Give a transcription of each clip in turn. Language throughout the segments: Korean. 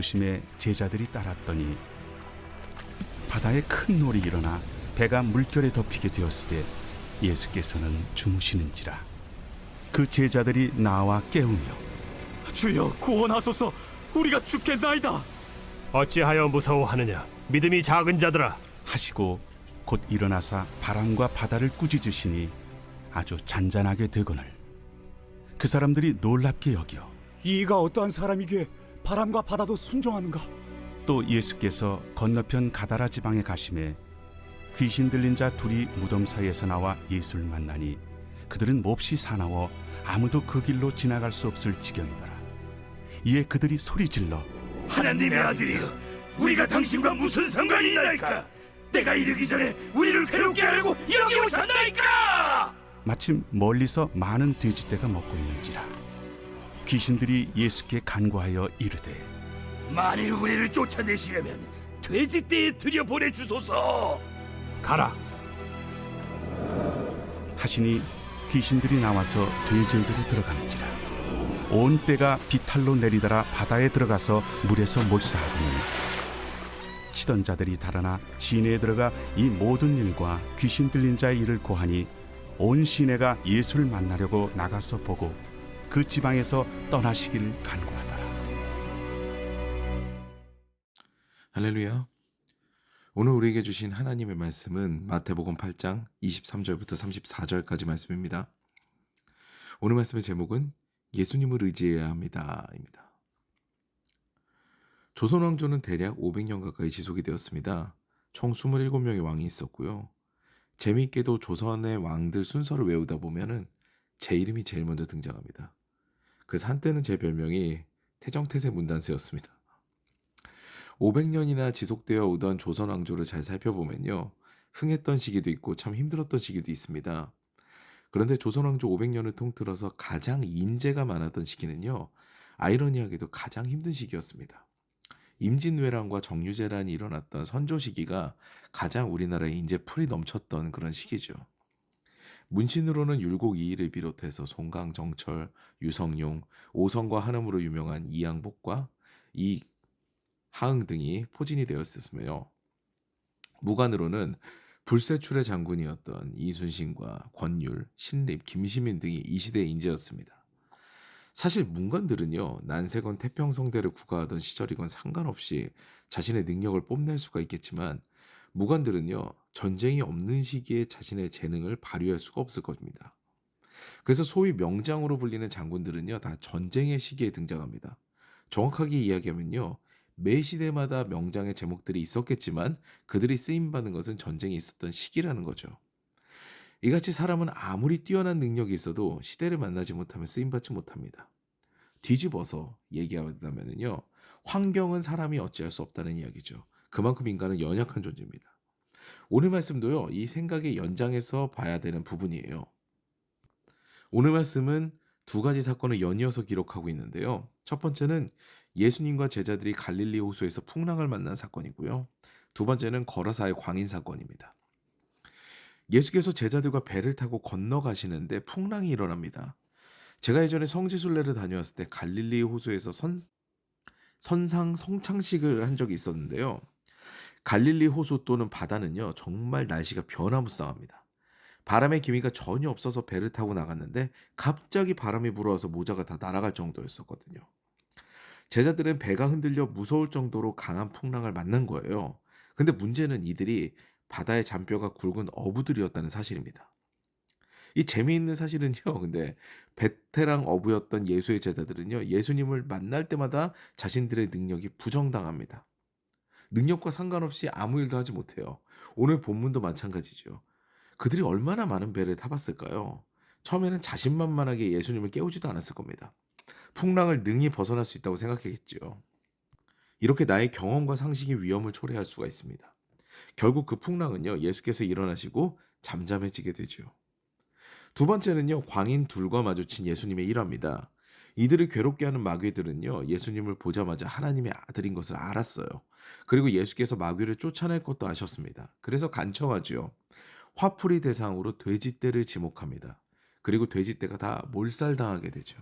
오심에 제자들이 따랐더니 바다에 큰 놀이 일어나 배가 물결에 덮이게 되었을 때 예수께서는 주무시는지라. 그 제자들이 나와 깨우며 주여 구원하소서, 우리가 죽겠나이다. 어찌하여 무서워하느냐, 믿음이 작은 자들아. 하시고 곧 일어나사 바람과 바다를 꾸짖으시니 아주 잔잔하게 되거늘 그 사람들이 놀랍게 여겨 이가 어떠한 사람이기에 바람과 바다도 순종하는가? 또 예수께서 건너편 가다라 지방에 가심에 귀신 들린 자 둘이 무덤 사이에서 나와 예수를 만나니 그들은 몹시 사나워 아무도 그 길로 지나갈 수 없을 지경이더라. 이에 그들이 소리질러 하나님의 아들이여, 우리가 당신과 무슨 상관이 있나이까? 때가 이르기 전에 우리를 괴롭게 하려고 여기 오셨나이까? 마침 멀리서 많은 돼지떼가 먹고 있는지라. 귀신들이 예수께 간구하여 이르되 만일 우리를 쫓아내시려면 돼지떼에 들여보내 주소서. 가라. 하시니 귀신들이 나와서 돼지에게로 들어가는지라. 온 떼가 비탈로 내리더라 바다에 들어가서 물에서 몰사하더니 치던 자들이 달아나 시내에 들어가 이 모든 일과 귀신 들린 자의 일을 고하니 온 시내가 예수를 만나려고 나가서 보고 그 지방에서 떠나시기를 간구하더라. 할렐루야. 오늘 우리에게 주신 하나님의 말씀은 마태복음 8장 23절부터 34절까지 말씀입니다. 오늘 말씀의 제목은 예수님을 의지해야 합니다입니다. 조선 왕조는 대략 500년 가까이 지속이 되었습니다. 총 27명의 왕이 있었고요. 재미있게도 조선의 왕들 순서를 외우다 보면은 제 이름이 제일 먼저 등장합니다. 그래서 한때는 제 별명이 태정태세 문단세였습니다. 500년이나 지속되어 오던 조선 왕조를 잘 살펴보면요, 흥했던 시기도 있고 참 힘들었던 시기도 있습니다. 그런데 조선 왕조 500년을 통틀어서 가장 인재가 많았던 시기는요, 아이러니하게도 가장 힘든 시기였습니다. 임진왜란과 정유재란이 일어났던 선조 시기가 가장 우리나라의 인재 풀이 넘쳤던 그런 시기죠. 문신으로는 율곡 이의를 비롯해서 송강, 정철, 유성룡, 오성과 한음으로 유명한 이양복과 이하응 등이 포진이 되었으며, 무관으로는 불세출의 장군이었던 이순신과 권율, 신립, 김시민 등이 이 시대의 인재였습니다. 사실 문관들은요, 난세건 태평성대를 구가하던 시절이건 상관없이 자신의 능력을 뽐낼 수가 있겠지만, 무관들은요, 전쟁이 없는 시기에 자신의 재능을 발휘할 수가 없을 겁니다. 그래서 소위 명장으로 불리는 장군들은요, 다 전쟁의 시기에 등장합니다. 정확하게 이야기하면요, 매 시대마다 명장의 제목들이 있었겠지만 그들이 쓰임받는 것은 전쟁이 있었던 시기라는 거죠. 이같이 사람은 아무리 뛰어난 능력이 있어도 시대를 만나지 못하면 쓰임받지 못합니다. 뒤집어서 얘기하자면요, 환경은 사람이 어찌할 수 없다는 이야기죠. 그만큼 인간은 연약한 존재입니다. 오늘 말씀도요, 이 생각의 연장에서 봐야 되는 부분이에요. 오늘 말씀은 두 가지 사건을 연이어서 기록하고 있는데요. 첫 번째는 예수님과 제자들이 갈릴리 호수에서 풍랑을 만난 사건이고요. 두 번째는 거라사의 광인 사건입니다. 예수께서 제자들과 배를 타고 건너가시는데 풍랑이 일어납니다. 제가 예전에 성지순례를 다녀왔을 때 갈릴리 호수에서 선상 성창식을 한 적이 있었는데요. 갈릴리 호수 또는 바다는요, 정말 날씨가 변화무쌍합니다. 바람의 기미가 전혀 없어서 배를 타고 나갔는데 갑자기 바람이 불어와서 모자가 다 날아갈 정도였었거든요. 제자들은 배가 흔들려 무서울 정도로 강한 풍랑을 만난 거예요. 근데 문제는 이들이 바다의 잔뼈가 굵은 어부들이었다는 사실입니다. 이 재미있는 사실은요, 근데 베테랑 어부였던 예수의 제자들은요, 예수님을 만날 때마다 자신들의 능력이 부정당합니다. 능력과 상관없이 아무 일도 하지 못해요. 오늘 본문도 마찬가지죠. 그들이 얼마나 많은 배를 타봤을까요? 처음에는 자신만만하게 예수님을 깨우지도 않았을 겁니다. 풍랑을 능히 벗어날 수 있다고 생각했겠죠. 이렇게 나의 경험과 상식이 위험을 초래할 수가 있습니다. 결국 그 풍랑은요, 예수께서 일어나시고 잠잠해지게 되죠. 두 번째는요, 광인 둘과 마주친 예수님의 일화입니다. 이들을 괴롭게 하는 마귀들은요, 예수님을 보자마자 하나님의 아들인 것을 알았어요. 그리고 예수께서 마귀를 쫓아낼 것도 아셨습니다. 그래서 간청하죠. 화풀이 대상으로 돼지떼를 지목합니다. 그리고 돼지떼가 다 몰살당하게 되죠.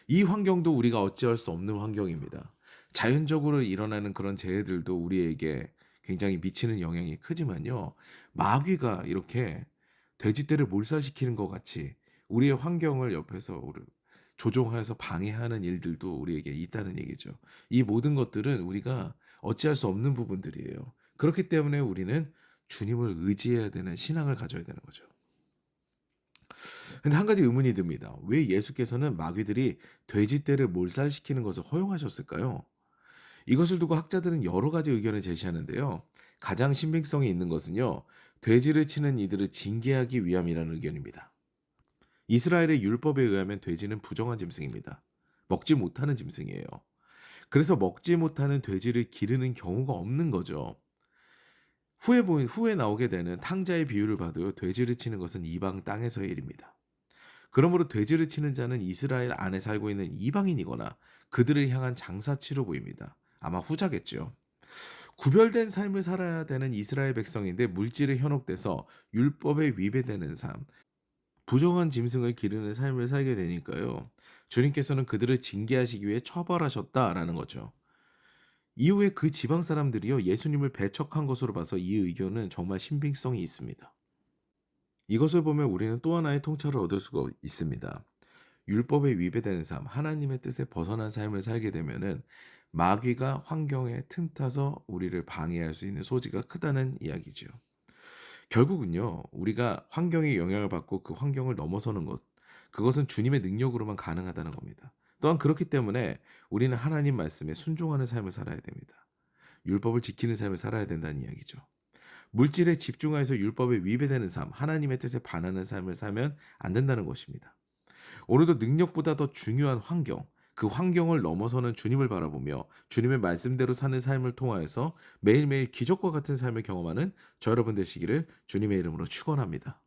이 환경도 우리가 어찌할 수 없는 환경입니다. 자연적으로 일어나는 그런 재해들도 우리에게 굉장히 미치는 영향이 크지만요. 마귀가 이렇게 돼지떼를 몰살시키는 것 같이 우리의 환경을 옆에서 조종하여서 방해하는 일들도 우리에게 있다는 얘기죠. 이 모든 것들은 우리가 어찌할 수 없는 부분들이에요. 그렇기 때문에 우리는 주님을 의지해야 되는 신앙을 가져야 되는 거죠. 근데 한 가지 의문이 듭니다. 왜 예수께서는 마귀들이 돼지떼를 몰살시키는 것을 허용하셨을까요? 이것을 두고 학자들은 여러 가지 의견을 제시하는데요. 가장 신빙성이 있는 것은요. 돼지를 치는 이들을 징계하기 위함이라는 의견입니다. 이스라엘의 율법에 의하면 돼지는 부정한 짐승입니다. 먹지 못하는 짐승이에요. 그래서 먹지 못하는 돼지를 기르는 경우가 없는 거죠. 후에 나오게 되는 탕자의 비유를 봐도요. 돼지를 치는 것은 이방 땅에서의 일입니다. 그러므로 돼지를 치는 자는 이스라엘 안에 살고 있는 이방인이거나 그들을 향한 장사치로 보입니다. 아마 후자겠죠. 구별된 삶을 살아야 되는 이스라엘 백성인데 물질에 현혹돼서 율법에 위배되는 삶, 부정한 짐승을 기르는 삶을 살게 되니까요. 주님께서는 그들을 징계하시기 위해 처벌하셨다라는 거죠. 이후에 그 지방 사람들이요 예수님을 배척한 것으로 봐서 이 의견은 정말 신빙성이 있습니다. 이것을 보면 우리는 또 하나의 통찰을 얻을 수가 있습니다. 율법에 위배되는 삶, 하나님의 뜻에 벗어난 삶을 살게 되면은 마귀가 환경에 틈타서 우리를 방해할 수 있는 소지가 크다는 이야기죠. 결국은요, 우리가 환경에 영향을 받고 그 환경을 넘어서는 것, 그것은 주님의 능력으로만 가능하다는 겁니다. 또한 그렇기 때문에 우리는 하나님 말씀에 순종하는 삶을 살아야 됩니다. 율법을 지키는 삶을 살아야 된다는 이야기죠. 물질에 집중하여서 율법에 위배되는 삶, 하나님의 뜻에 반하는 삶을 살면 안 된다는 것입니다. 오늘도 능력보다 더 중요한 환경, 그 환경을 넘어서는 주님을 바라보며 주님의 말씀대로 사는 삶을 통하여서 매일매일 기적과 같은 삶을 경험하는 저 여러분 되시기를 주님의 이름으로 축원합니다.